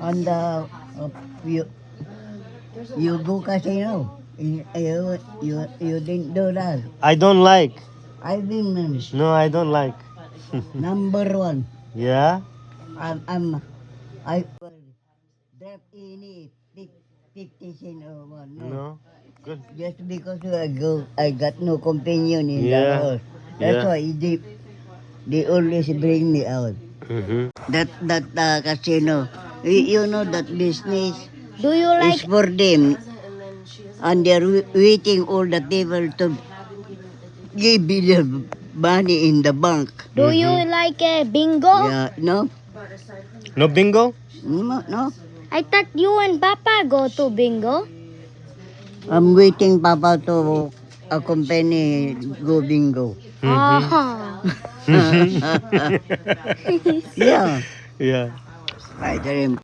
on the you you go casino. You didn't do that. I don't like. I've been No, I don't like. number one. Yeah? I drop any 50 cent or one. No. No. Good. Just because I got no companion in the Yeah. house. That's Yeah. why they always bring me out. Mm-hmm. That casino, you know that business Do you is like for them, and they're waiting all the table to give me the money in the bank. Do you like bingo? Yeah, no, No bingo? no. I thought you and Papa go to bingo. I'm waiting Papa to accompany go bingo. Ah. Yeah, Yeah. I tell him.